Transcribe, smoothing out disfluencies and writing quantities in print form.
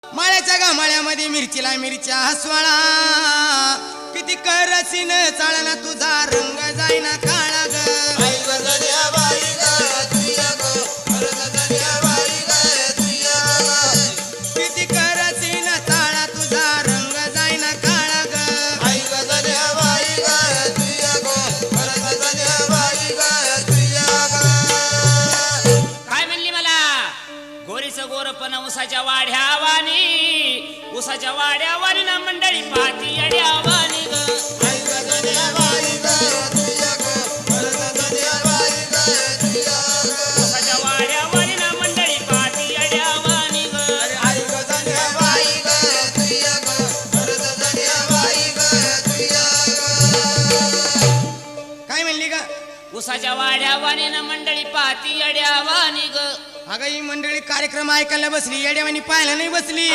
माळ्याच्या गामाळ्यामध्ये मिरचीला मिरच्या हसवाळा किती करसीन चाळना तुझा रंग जाईना काळा ग किती करसीन चाळा तुझा रंग जाईना काळा ग काय म्हणली मला गोरीच गोरपण उसाच्या वाड्यावानी उसाच्या वाड्यावानी ना मंडळी पाती अड्यावानी ग उसाच्या वाड्यावानी ना मंडळी पाती अड्यावानी ग काय म्हणली ग उसाच्या वाड्यावानी ना मंडळी पाती अड्यावानी ग अगं ही मंडळी कार्यक्रम ऐकायला बसली येड्यावानी पाहायला नाही बसली.